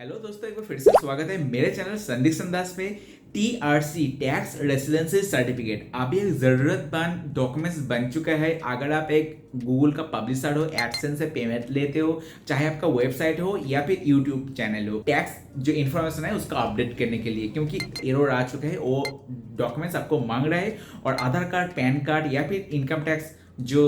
Hello दोस्तों, एक बार फिर से स्वागत है मेरे चैनल संदीप संदास पे। टीआरसी टैक्स रेसिडेंसी सर्टिफिकेट अभी एक जरूरतमंद डॉक्यूमेंट्स बन चुका है। अगर आप एक गूगल का पब्लिशर हो, एडसेंस से पेमेंट लेते हो, चाहे आपका वेबसाइट हो या फिर यूट्यूब चैनल हो, टैक्स जो इन्फॉर्मेशन है उसका अपडेट करने के लिए, क्योंकि एरर आ चुका है, वो डॉक्यूमेंट्स आपको मांग रहा है। और आधार कार्ड, पैन कार्ड या फिर इनकम टैक्स जो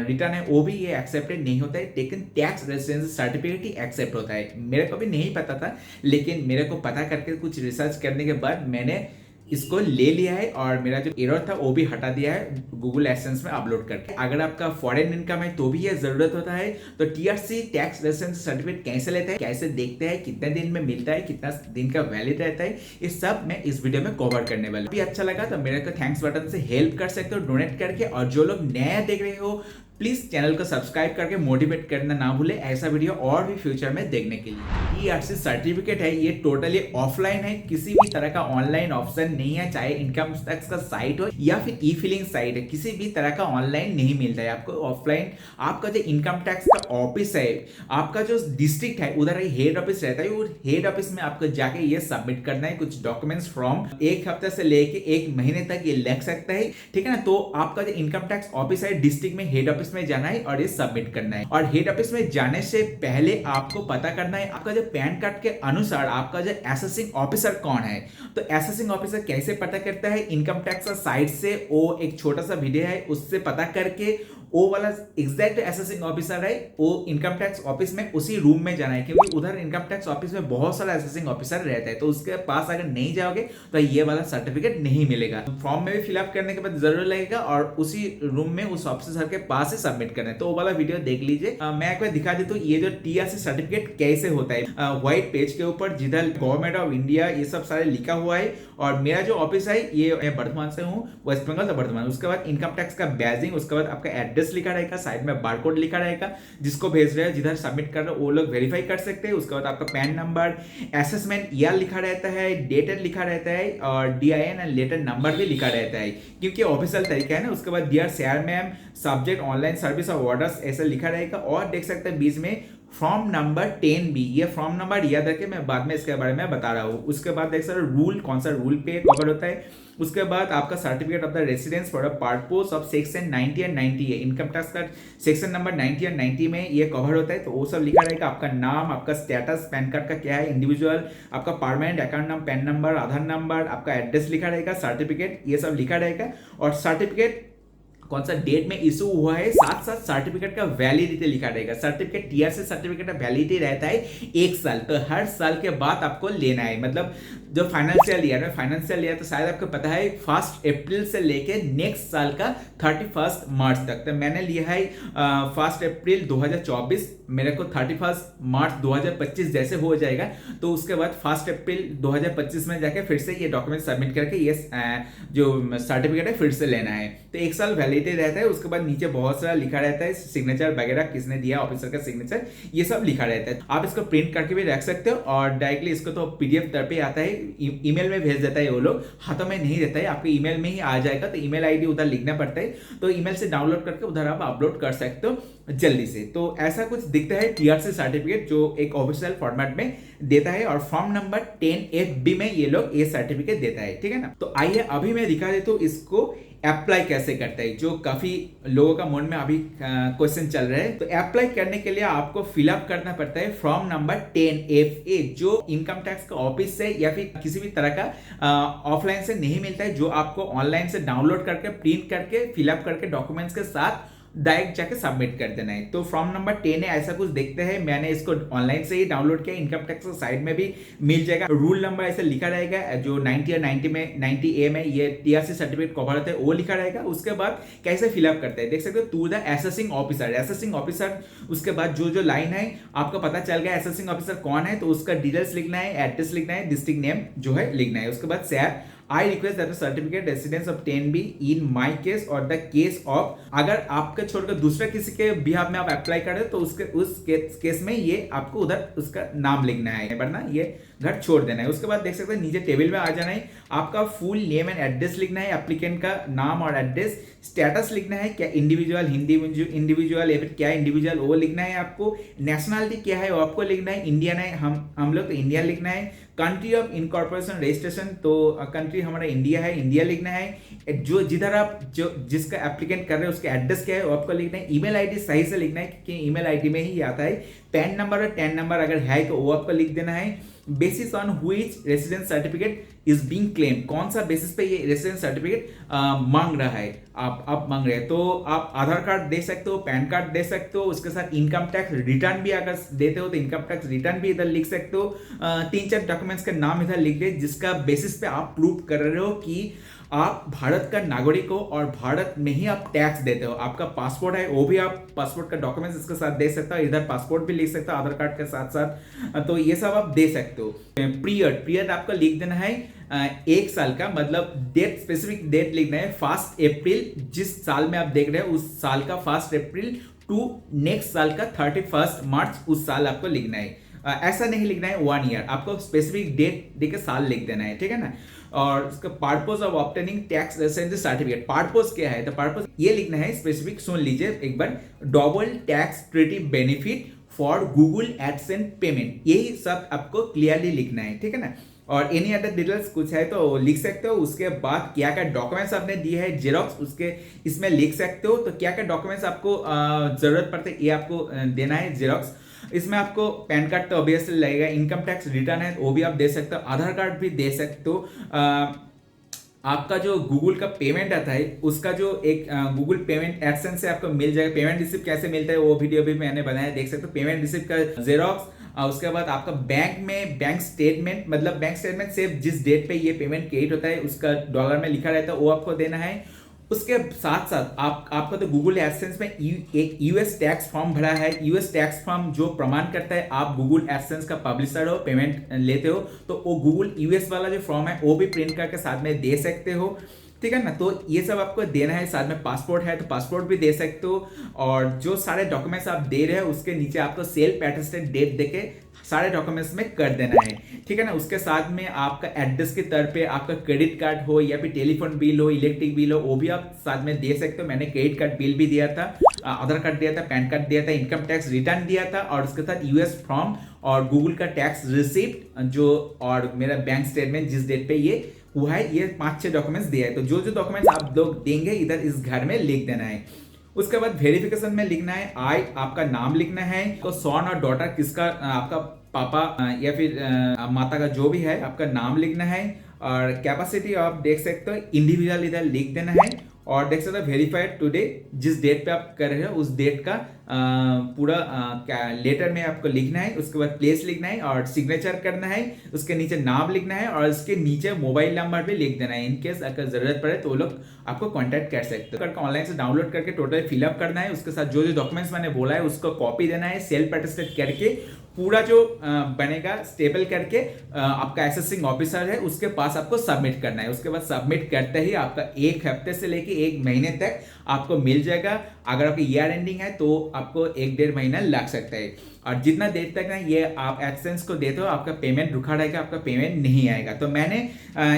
रिटर्न है वो भी ये एक्सेप्टेड नहीं होता है, लेकिन टैक्स रेजिडेंसी सर्टिफिकेट ही एक्सेप्ट होता है। मेरे को भी नहीं पता था, लेकिन मेरे को पता करके कुछ रिसर्च करने के बाद मैंने इसको ले लिया है और मेरा जो एरर था वो भी हटा दिया है गूगल एडसेंस में अपलोड करके। अगर आपका फॉरेन इनकम है तो भी ये जरूरत होता है। तो टीआरसी टैक्स रेजिडेंसी सर्टिफिकेट कैसे लेते हैं, कैसे देखते हैं, कितने दिन में मिलता है, कितना दिन का वैलिड रहता है, ये सब मैं इस वीडियो में कवर करने वाला हूं। अच्छा लगा तो मेरे को थैंक्स बटन से हेल्प कर सकते हो डोनेट करके। और जो लोग नया देख रहे हो प्लीज चैनल को सब्सक्राइब करके मोटिवेट करना ना भूले ऐसा वीडियो और भी फ्यूचर में देखने के लिए। टीआरसी सर्टिफिकेट है, ये टोटली ऑफलाइन है, किसी भी तरह का ऑनलाइन ऑप्शन नहीं है। चाहे इनकम टैक्स का साइट हो या फिर ई फिलिंग साइट है, किसी भी तरह का ऑनलाइन नहीं मिलता है आपको। ऑफलाइन आपका जो इनकम टैक्स का ऑफिस है, आपका जो डिस्ट्रिक्ट है, उधर हेड ऑफिस रहता है, वो हेड ऑफिस में आपको जाके ये सबमिट करना है कुछ डॉक्यूमेंट्स फ्रॉम एक हफ्ते से लेके एक महीने तक ये लग सकता है, ठीक है ना। तो आपका जो इनकम टैक्स ऑफिस है डिस्ट्रिक्ट में, हेड ऑफिस में जाना है और ये सबमिट करना है। और हेड ऑफिस में जाने से पहले आपको पता करना है आपका जो पैन कार्ड के अनुसार आपका जो असेसिंग ऑफिसर कौन है। तो असेसिंग ऑफिसर कैसे पता करता है, इनकम टैक्स साइट से वो एक छोटा सा वीडियो है, उससे पता करके वो वाला एग्जैक्ट असेसिंग ऑफिसर है, वो इनकम टैक्स ऑफिस में उसी रूम में जाना है, क्योंकि उधर इनकम टैक्स ऑफिस में बहुत सारा असेसिंग ऑफिसर रहता है। तो उसके पास अगर नहीं जाओगे तो ये वाला सर्टिफिकेट नहीं मिलेगा। फॉर्म में भी फिलअप करने के बाद जरूर लगेगा और उसी रूम में उस ऑफिसर के पास ही सबमिट करना है। तो वो वाला वीडियो देख लीजिए। मैं एक बार दिखा देता हूँ ये जो टीआरसी सर्टिफिकेट कैसे होता है। व्हाइट पेज के ऊपर जिधर गवर्नमेंट ऑफ इंडिया ये सब सारे लिखा हुआ है। और मेरा जो ऑफिस है ये मैं बर्धमान से हूँ, वेस्ट बंगाल से बर्धमान। उसके बाद इनकम टैक्स का बैजिंग, उसके बाद आपका एड्रेस लिखा रहेगा, साइड में बारकोड लिखा रहेगा, जिसको भेज रहे हैं, जिधर सबमिट कर रहे हो वो लोग वेरीफाई कर सकते हैं। उसके बाद आपका पैन नंबर, असेसमेंट ईयर लिखा रहता है, डेटेड लिखा रहता है और डीआईएन एंड लेटर नंबर भी लिखा रहता है, क्योंकि ऑफिशियल तरीका है ना। उसके बाद dear share ma'am, subject online service और ऑर्डर्स ऐसा लिखा रहेगा। और देख सकते हैं बीच में फॉर्म नंबर 10B, ये फॉर्म नंबर याद रखे, मैं बाद में इसके बारे में बता रहा हूँ। उसके बाद देख सकते रूल, कौन सा रूल पे कवर होता है। उसके बाद आपका certificate of the residence for the purpose of section 90 and 90 है, इनकम टैक्स का सेक्शन नंबर 90 एंड 90 में ये कवर होता है। तो वो सब लिखा रहेगा, आपका नाम, आपका स्टेटस पैन कार्ड का क्या है, इंडिविजुअल, आपका permanent account number, PAN number, Aadhaar number, आपका एड्रेस लिखा रहेगा, सर्टिफिकेट ये सब लिखा रहेगा। और सर्टिफिकेट कौन सा डेट में इशू हुआ है, साथ साथ सर्टिफिकेट का वैलिडिटी लिखा रहेगा। सर्टिफिकेट टीआरसी सर्टिफिकेट का वैलिडिटी रहता है 1 साल, तो हर साल के बाद आपको लेना है। मतलब जो फाइनेंशियल ईयर तो शायद आपको पता है 1 अप्रैल से लेके नेक्स्ट साल का 31 मार्च तक। तो मैंने लिया है 1 अप्रैल 2024, मेरे को 31 मार्च 2025 जैसे हो जाएगा, तो उसके बाद 1 अप्रैल 2025 में जाके फिर से ये डॉक्यूमेंट सबमिट करके ये जो सर्टिफिकेट है फिर से लेना है। तो 1 साल वैलिडिटी रहता है। उसके बाद नीचे बहुत सारा लिखा रहता है, सिग्नेचर वगैरह किसने दिया, ऑफिसर का सिग्नेचर, ये सब लिखा रहता है। आप इसको प्रिंट करके भी रख सकते हो और डायरेक्टली इसको तो पीडीएफ तरह पे आता है, ईमेल में भेज देता है वो लोग, हाथों में नहीं देता है, आपके ईमेल में ही आ जाएगा। तो ईमेल आईडी उधर लिखना पड़ता है, तो ईमेल से डाउनलोड करके उधर आप अपलोड कर सकते हो जल्दी से। तो ऐसा कुछ दिखता है टीआरसी सर्टिफिकेट जो एक ऑफिशियल फॉर्मेट में देता है। और फॉर्म नंबर 10FB में ये लोग ये सर्टिफिकेट देता है, ठीक है ना। तो आइए अभी मैं दिखा देता हूँ इसको अप्लाई कैसे करता है, जो काफी लोगों का मन में अभी क्वेश्चन चल रहा है। तो अप्लाई करने के लिए आपको फिलअप करना पड़ता है फॉर्म नंबर 10FA, जो इनकम टैक्स का ऑफिस से या फिर किसी भी तरह का ऑफलाइन से नहीं मिलता है, जो आपको ऑनलाइन से डाउनलोड करके प्रिंट करके फिलअप करके डॉक्यूमेंट्स के साथ डायरेक्ट जाके सबमिट कर देना है। तो फॉर्म नंबर 10 है, ऐसा कुछ देखते हैं। मैंने इसको ऑनलाइन से ही डाउनलोड किया, इनकम टैक्स साइट में भी मिल जाएगा। रूल नंबर ऐसे लिखा रहेगा, जो 90 और 90A में ये टीआरसी सर्टिफिकेट कवर होता है वो लिखा रहेगा। उसके बाद कैसे फिलअप करते हैं देख सकते हो, टू द असेसिंग ऑफिसर। उसके बाद जो लाइन है आपको पता चल गया असेसिंग ऑफिसर कौन है, तो उसका डिटेल्स लिखना है, एड्रेस लिखना है, डिस्ट्रिक्ट नेम जो है लिखना है। उसके बाद share I request that the certificate residence of 10B in my case और द केस ऑफ, अगर आपके छोड़कर दूसरा किसी के बिहाफ में आप अप्लाई कर रहे हो तो उसके उस केस में ये आपको उधर उसका नाम लिखना है, वरना ये घर छोड़ देना है। उसके बाद देख सकते हैं नीचे टेबल में आ जाना है, आपका फुल नेम एंड एड्रेस लिखना है, एप्लीकेंट का नाम और एड्रेस, स्टेटस लिखना है, क्या इंडिविजुअल, हिंदी इंडिविजुअल या फिर क्या इंडिविजुअल वो लिखना है आपको, नेशनलिटी क्या है वो आपको लिखना है, इंडियन है हम लोग तो इंडिया लिखना है, कंट्री ऑफ इनकॉर्पोरेशन रजिस्ट्रेशन तो कंट्री हमारा इंडिया है, इंडिया लिखना है, जो जिधर आप जो जिसका एप्लीकेंट कर रहे हैं उसका एड्रेस क्या है वो आपको लिखना है, ईमेल आईडी सही से लिखना है क्योंकि ईमेल आईडी में ही आता है, पैन नंबर और टैन नंबर अगर है तो वो आपको लिख देना है, basis on which residence certificate is being claim, कौन सा बेसिस पे ये रेसिडेंस सर्टिफिकेट मांग रहा है, आप मांग रहे हैं तो आप आधार कार्ड दे सकते हो, पैन कार्ड दे सकते हो, उसके साथ इनकम टैक्स रिटर्न भी अगर देते हो तो इनकम टैक्स रिटर्न भी इधर लिख सकते हो, 3-4 डॉक्यूमेंट्स का नाम इधर लिख दे जिसका बेसिस पे आप प्रूव कर रहे हो कि आप भारत का नागरिक हो और भारत में ही आप टैक्स देते हो, आपका पासपोर्ट है वो भी आप पासपोर्ट का डॉक्यूमेंट्स इसके साथ दे सकते हो, इधर पासपोर्ट भी लिख सकते हो आधार कार्ड के साथ साथ, तो ये सब आप दे सकते हो। पीरियड आपको लिख देना है 1 साल का, मतलब डेट स्पेसिफिक डेट लिखना है 1 अप्रैल, जिस साल में आप देख रहे हो उस साल का 1 अप्रैल टू नेक्स्ट साल का 31 मार्च उस साल आपको लिखना है, ऐसा नहीं लिखना है 1 ईयर, आपको स्पेसिफिक डेट देके साल लिख देना है, ठीक है ना। और उसका purpose of obtaining tax residence certificate, purpose क्या है तो पर्पस ये लिखना है स्पेसिफिक, सुन लीजिए एक बार, double tax treaty benefit for Google AdSense payment, यही सब आपको क्लियरली लिखना है, ठीक है ना। और एनी अदर डिटेल्स कुछ है तो लिख सकते हो, उसके बाद क्या क्या डॉक्यूमेंट्स आपने दिए है जेरोक्स उसके इसमें लिख सकते हो, तो क्या क्या डॉक्यूमेंट्स आपको जरूरत पड़ते है ये आपको देना है जेरोक्स, इसमें आपको पैन कार्ड तो ऑब्वियसली लगेगा, इनकम टैक्स रिटर्न है वो भी आप दे सकते हो, आधार कार्ड भी दे सकते हो, आपका जो गूगल का पेमेंट आता है उसका जो एक गूगल पेमेंट एडसेंस से आपको मिल जाएगा, पेमेंट रिसिप्ट कैसे मिलता है वो वीडियो भी मैंने बनाया, देख सकते हो पेमेंट रिसिप्ट का जेरोक्स, उसके बाद आपका बैंक में बैंक स्टेटमेंट, मतलब बैंक स्टेटमेंट से जिस डेट पे ये पेमेंट क्रेडिट होता है उसका डॉलर में लिखा रहता है वो आपको देना है। उसके साथ साथ आपका तो गूगल एडसेंस में एक यूएस टैक्स फॉर्म भरा है, यूएस टैक्स फॉर्म जो प्रमाण करता है आप गूगल एडसेंस का पब्लिशर हो, पेमेंट लेते हो, तो वो गूगल यूएस वाला जो फॉर्म है वो भी प्रिंट करके साथ में दे सकते हो, ठीक है ना। तो ये सब आपको देना है, साथ में पासपोर्ट है तो पासपोर्ट भी दे सकते हो, और जो सारे डॉक्यूमेंट्स आप दे रहे हो उसके नीचे आपको सेल्फ अटेस्टेड डेट देके सारे डॉक्यूमेंट्स में कर देना है, ठीक है ना। उसके साथ में आपका एड्रेस के तौर पे आपका क्रेडिट कार्ड हो या फिर टेलीफोन बिल हो, इलेक्ट्रिक बिल हो, वो भी आप साथ में दे सकते हो। मैंने क्रेडिट कार्ड बिल भी दिया था, आधार कार्ड दिया था, पैन कार्ड दिया था, इनकम टैक्स रिटर्न दिया था, और उसके साथ यूएस फॉर्म और गूगल का टैक्स रिसिप्ट जो, और मेरा बैंक स्टेटमेंट जिस डेट पे ये हुआ है, ये 5-6 डॉक्यूमेंट्स दिया है। तो जो जो डॉक्यूमेंट्स आप लोग देंगे इधर इस घर में लिख देना है। उसके बाद वेरिफिकेशन में लिखना है आपका नाम लिखना है, तो सॉन और डॉटर किसका, आपका पापा या फिर माता का जो भी है आपका नाम लिखना है, और कैपेसिटी आप देख सकते हो इंडिविजुअल इधर लिख देना है, और देख सकते हो वेरीफाइड टुडे जिस डेट पे आप कर रहे हो उस डेट का पूरा लेटर में आपको लिखना है। उसके बाद प्लेस लिखना है और सिग्नेचर करना है, उसके नीचे नाम लिखना है और उसके नीचे मोबाइल नंबर भी लिख देना है। इनकेस अगर जरूरत पड़े तो वो लोग आपको कांटेक्ट कर सकते हो। ऑनलाइन से डाउनलोड करके टोटल फिलअप करना है, उसके साथ जो जो डॉक्यूमेंट्स मैंने बोला है उसको कॉपी देना है, सेल्फ अटेस्टेड करके पूरा जो बनेगा स्टेबल करके आपका असेसिंग ऑफिसर है उसके पास आपको सबमिट करना है। उसके बाद सबमिट करते ही आपका 1 हफ्ते से लेके 1 महीने तक आपको मिल जाएगा। अगर आपकी ईयर एंडिंग है तो आपको 1-1.5 महीना लग सकता है, और जितना देर तक ना ये आप एक्सेंस को देते हो आपका पेमेंट रुका रहेगा, आपका पेमेंट नहीं आएगा। तो मैंने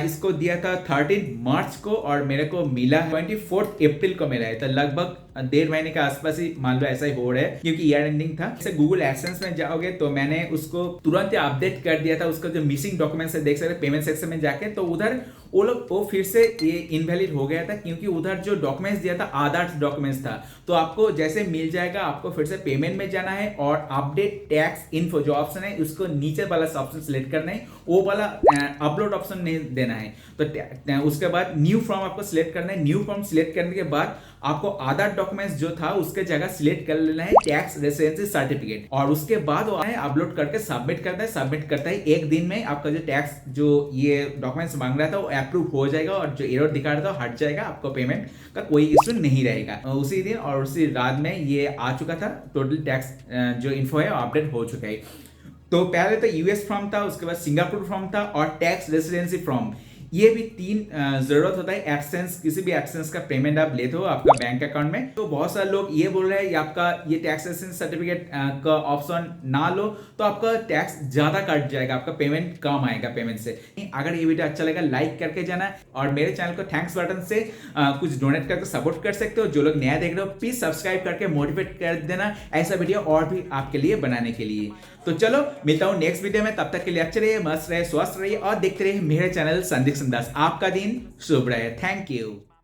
इसको दिया था 13 मार्च को और मेरे को मिला 24 अप्रैल को मिला है, तो लगभग 1.5 महीने के आसपास ही मान लो ऐसा ही हो रहा है, क्योंकि ईयर एंडिंग था। जैसे गूगल एडसेंस में जाओगे तो मैंने उसको तुरंत अपडेट कर दिया था, उसका जो मिसिंग डॉक्यूमेंट्स है देख सकते पेमेंट सेक्शन में जाके, तो उधर वो फिर से ये इनवैलिड हो गया था, क्योंकि उधर जो डॉक्यूमेंट्स दिया था आधार डॉक्यूमेंट्स था। तो आपको जैसे मिल जाएगा आपको फिर से पेमेंट में जाना है और अपडेट टैक्स इन्फो जो ऑप्शन है उसको नीचे वाला ऑप्शन सिलेक्ट करना है, वो वाला अपलोड ऑप्शन नहीं देना है। तो उसके बाद न्यू फॉर्म आपको सिलेक्ट करना है। न्यू फॉर्म सिलेक्ट करने के बाद आपको आधार डॉक्यूमेंट्स जो था उसके जगह सिलेक्ट कर लेना है टैक्स रेसिडेंसी सर्टिफिकेट, और उसके बाद वो अपलोड करके सबमिट करता है। सबमिट करता है 1 दिन में आपका जो टैक्स जो ये डॉक्यूमेंट्स मांग रहा था वो अप्रूव हो जाएगा, और जो एरर दिखा रहा था हट जाएगा, आपको पेमेंट का कोई इश्यू नहीं रहेगा। उसी दिन और उसी रात में ये आ चुका था, टोटल टैक्स जो इन्फो है अपडेट हो चुका है। तो पहले तो यूएस फॉर्म था, उसके बाद सिंगापुर फॉर्म था और टैक्स रेसिडेंसी फॉर्म, ये भी 3 जरूरत होता है एडसेंस, किसी भी एडसेंस का पेमेंट आप लेते हो आपका बैंक अकाउंट में। तो बहुत सारे लोग ये बोल रहे हैं कि आपका ये टैक्स रेजिडेंस सर्टिफिकेट का ऑप्शन ना लो तो आपका टैक्स ज्यादा कट जाएगा, आपका पेमेंट कम आएगा पेमेंट से। अगर ये वीडियो अच्छा लगा लाइक करके जाना, और मेरे चैनल को थैंक्स बटन से कुछ डोनेट करके सपोर्ट कर सकते हो। जो लोग नया देख रहे हो प्लीज सब्सक्राइब करके मोटिवेट कर देना ऐसा वीडियो और भी आपके लिए बनाने के लिए। तो चलो मिलता हूं नेक्स्ट वीडियो में, तब तक के लिए अच्छे रहिए, मस्त रहे, स्वस्थ रहिए और देखते रहिए मेरे चैनल संदीप दास। आपका दिन शुभ रहे। Thank you.